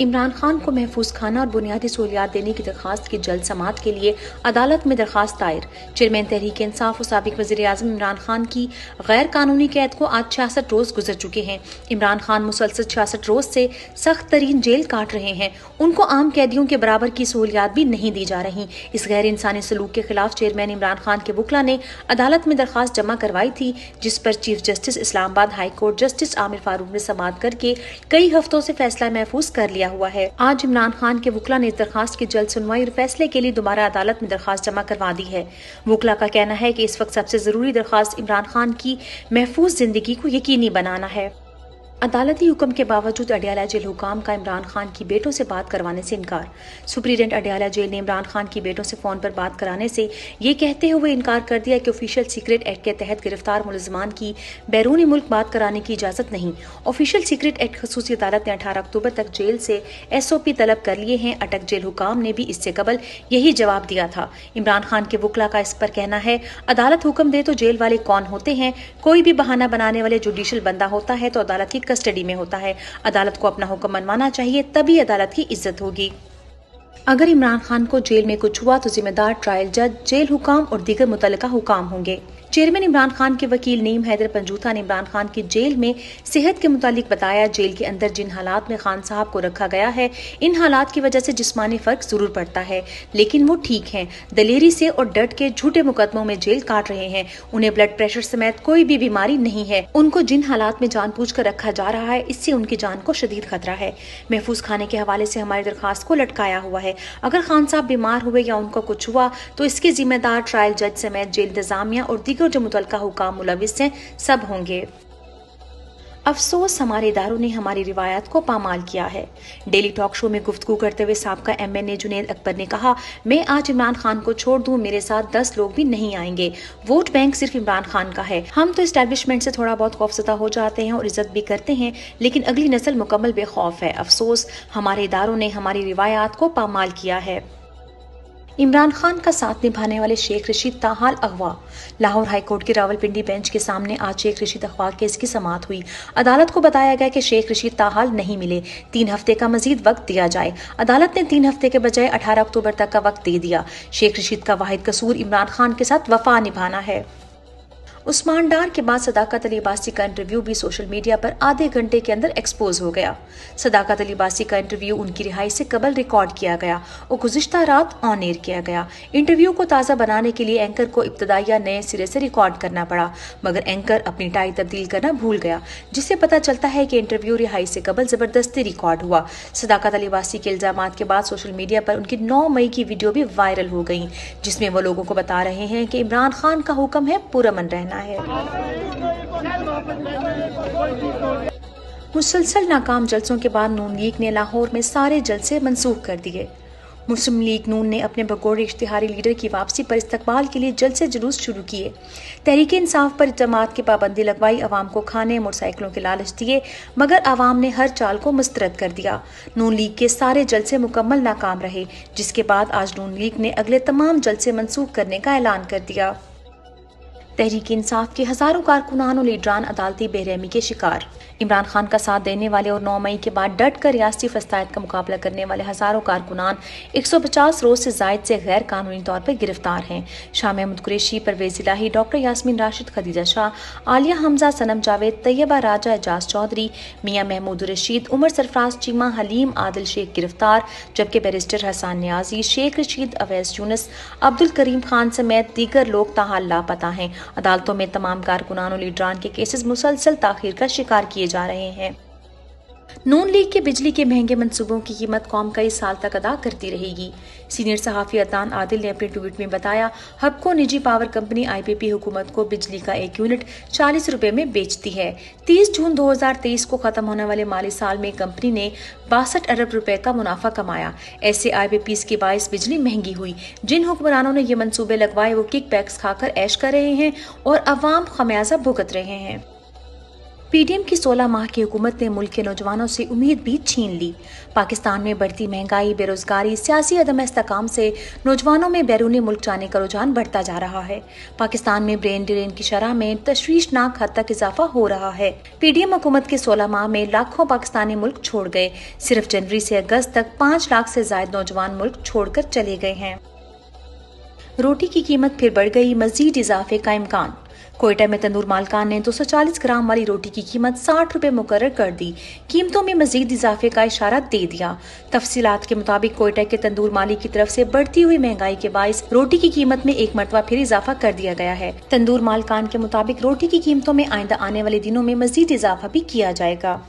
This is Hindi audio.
इमरान खान को महफूज खाना और बुनियादी सहूलियात देने की दरखास्त की जल्द समाअत के लिए अदालत में दरखास्त दायर। चेयरमैन तहरीक इंसाफ और साबिक वज़ीर आज़म इमरान खान की गैर कानूनी कैद को आज 66 रोज गुजर चुके हैं। इमरान खान मुसलसल 66 रोज से सख्त तरीन जेल काट रहे हैं। उनको आम कैदियों के बराबर की सहूलियात भी नहीं दी जा रही। इस गैर इंसानी सलूक के खिलाफ चेयरमैन इमरान खान के वकला ने अदालत में दरखास्त जमा करवाई थी, जिस पर chief justice Islamabad high court justice Aamir Farooq ने समाअत करके कई हफ्तों से फैसला महफूज कर लिया हुआ है। आज इमरान खान के वकला ने इस दरखास्त की जल्द सुनवाई और फैसले के लिए दोबारा अदालत में दरखास्त जमा करवा दी है। वकला का कहना है कि इस वक्त सबसे जरूरी दरखास्त इमरान खान की महफूज जिंदगी को यकीनी बनाना है। अदालती हुक्म के बावजूद अडयाला जेल हुकाम का इमरान खान की बेटों से बात करवाने से इनकार। सुप्रीडेंट अडयाला जेल ने इमरान खान की बेटों से फोन पर बात कराने से ये कहते हुए इनकार कर दिया कि ऑफिशियल सीक्रेट एक्ट के तहत गिरफ्तार मुलजमान की बैरूनी मुल्क बात कराने की इजाजत नहीं। ऑफिशियल सीक्रेट एक्ट खसूसी अदालत ने 18 अक्टूबर तक जेल से SOP तलब कर लिए हैं। अटक जेल हुकाम ने भी इससे कबल यही जवाब दिया था। इमरान खान के वकला का इस पर कहना है, अदालत हुक्म दे तो जेल वाले कौन होते हैं? कोई भी बहाना बनाने वाले जुडिशियल बंदा होता है तो अदालत की कस्टडी में होता है। अदालत को अपना हुक्म मनवाना चाहिए, तभी अदालत की इज्जत होगी। अगर इमरान खान को जेल में कुछ हुआ तो जिम्मेदार ट्रायल जज, जेल हुकाम और दीगर मुतल्लिका हुकाम होंगे। चेयरमैन इमरान खान के वकील नीम हैदर पंजूथा ने इमरान खान की जेल में सेहत के मुतालिक बताया, जेल के अंदर जिन हालात में खान साहब को रखा गया है, इन हालात की वजह से जिस्मानी फर्क जरूर पड़ता है, लेकिन वो ठीक हैं। दलेरी से और डट के झूठे मुकदमों में जेल काट रहे हैं। उन्हें ब्लड प्रेशर समेत कोई भी बीमारी नहीं है। उनको जिन हालात में जानबूझ कर रखा जा रहा है, इससे उनकी जान को शदीद खतरा है। महफूज खाने के हवाले से हमारी दरखास्त को लटकाया हुआ है। अगर खान साहब बीमार हुए या उनको कुछ हुआ तो इसके जिम्मेदार ट्रायल जज समेत जेल इंतजामिया और दीगर जो मुतल्लिका हुकाम मुलविस हैं, सब होंगे। अफसोस हमारे इदारों ने हमारी रिवायत को पामाल किया है। डेली टॉक शो में गुफ्तगू करते हुए साबका MNA जुनैद अकबर ने कहा, मैं आज इमरान खान को छोड़ दूं, मेरे साथ 10 लोग भी नहीं आएंगे। वोट बैंक सिर्फ इमरान खान का है। हम तो एस्टैब्लिशमेंट से थोड़ा बहुत खौफजदा हो जाते हैं और इज्जत भी करते हैं, लेकिन अगली नस्ल मुकम्मल बेखौफ है। अफसोस हमारे इदारों ने हमारी रिवायत को पामाल किया है। इमरान खान का साथ निभाने वाले शेख रशीद ताहाल अगवा। लाहौर हाई कोर्ट की रावलपिंडी बेंच के सामने आज शेख रशीद अगवा केस की समाअत हुई। अदालत को बताया गया कि शेख रशीद ताहाल नहीं मिले, 3 हफ्ते का मजीद वक्त दिया जाए। अदालत ने 3 हफ्ते के बजाय 18 अक्टूबर तक का वक्त दे दिया। शेख रशीद का वाहिद कसूर इमरान खान के साथ वफा निभाना है। उस्मान डार के बाद सदाकत अली अब्बासी का इंटरव्यू भी सोशल मीडिया पर आधे घंटे के अंदर एक्सपोज हो गया। सदाकत अली अब्बासी का इंटरव्यू उनकी रिहाई से कबल रिकॉर्ड किया गया और गुज़िश्ता रात ऑन एयर किया गया। इंटरव्यू को ताज़ा बनाने के लिए एंकर को इब्तदाइया नए सिरे से रिकॉर्ड करना पड़ा, मगर एंकर अपनी टाई तब्दील करना भूल गया, जिससे पता चलता है कि इंटरव्यू रिहाई से कबल जबरदस्ती रिकॉर्ड हुआ। सदाकत अली अब्बासी के इल्जामात के बाद सोशल मीडिया पर उनकी 9 मई की वीडियो भी वायरल हो गई, जिसमें वो लोगों को बता रहे हैं कि इमरान खान का हुक्म है पुरअमन रहना है। मुसलसल नाकाम जलसों के बाद नून लीग ने लाहौर में सारे जलसे मंसूख कर दिए। मुस्लिम लीग नून ने अपने भगोड़े इश्तिहारी लीडर की वापसी पर इस्तकबाल के लिए जलसे जुलूस शुरू किए। तहरीक इंसाफ पर जमात की पाबंदी लगवाई, अवाम को खाने मोटरसाइकिलों के लालच दिए, मगर अवाम ने हर चाल को मुस्तरद कर दिया। नून लीग के सारे जलसे मुकम्मल नाकाम रहे, जिसके बाद आज नून लीग ने अगले तमाम जलसे मंसूख करने का ऐलान कर दिया। तहरीक इंसाफ के हजारों कारकुनान और लीडरान अदालती बेरहमी के शिकार। इमरान खान का साथ देने वाले और 9 मई के बाद डट कर रियासती फसाद का मुकाबला करने वाले हजारों कारकुनान 150 रोज से जायद से गैर कानूनी तौर पर गिरफ्तार हैं। शाह महमूद कुरैशी, परवेज इलाही, डॉक्टर यास्मीन राशिद, खदीजा शाह, आलिया हमजा, सनम जावेद, तैयबा राजा, एजाज चौधरी, मियां महमूद रशीद, उमर सरफराज चीमा, हलीम आदिल शेख गिरफ्तार, जबकि बैरिस्टर हसन न्याजी, शेख रशीद, अवैस यूनुस, अब्दुल करीम खान समेत दीगर लोग ताहाल लापता हैं। अदालतों में तमाम कारकुनान और लीडरान के केसेस मुसलसल ताखीर का शिकार किए जा रहे हैं। नून लीग के बिजली के महंगे मंसूबों की कीमत कौम कई साल तक अदा करती रहेगी। सीनियर सहाफ़ी अदनान आदिल ने अपने ट्वीट में बताया, हबको निजी पावर कंपनी IPP हुकूमत को बिजली का 1 यूनिट 40 रुपए में बेचती है। 30 जून 2023 को खत्म होने वाले माली साल में कंपनी ने 62 अरब रुपए का मुनाफा कमाया। ऐसे IPPs के बायस बिजली महंगी हुई। जिन हुक्मरानों ने ये मंसूबे लगवाए वो किक बैक्स खाकर ऐश कर रहे हैं और अवाम खमियाजा भुगत रहे हैं। पीडीएम की 16 माह की हुकूमत ने मुल्क के नौजवानों से उम्मीद भी छीन ली। पाकिस्तान में बढ़ती महंगाई, बेरोजगारी, सियासी अदम इस्तेकाम से नौजवानों में बैरूनी मुल्क जाने का रुझान बढ़ता जा रहा है। पाकिस्तान में ब्रेन ड्रेन की शरह में तशवीशनाक हद तक इजाफा हो रहा है। पीडीएम हुकूमत के 16 माह में लाखों पाकिस्तानी मुल्क छोड़ गए। सिर्फ जनवरी से अगस्त तक 5 लाख से ज्यादा नौजवान मुल्क छोड़कर चले गए हैं। रोटी की कीमत फिर बढ़ गई, मजीद इजाफे का इम्कान। कोयटा में तंदूर मालकान ने 240 ग्राम वाली रोटी की कीमत 60 रुपए मुकर्रर कर दी। कीमतों में मजीद इजाफे का इशारा दे दिया। तफसीलात के मुताबिक कोयटा के तंदूर मालिक की तरफ से बढ़ती हुई महंगाई के बायस रोटी की कीमत में एक मरतबा फिर इजाफा कर दिया गया है। तंदूर मालकान के मुताबिक रोटी की कीमतों में आइंदा आने वाले दिनों में मजीद इजाफा भी किया जाएगा।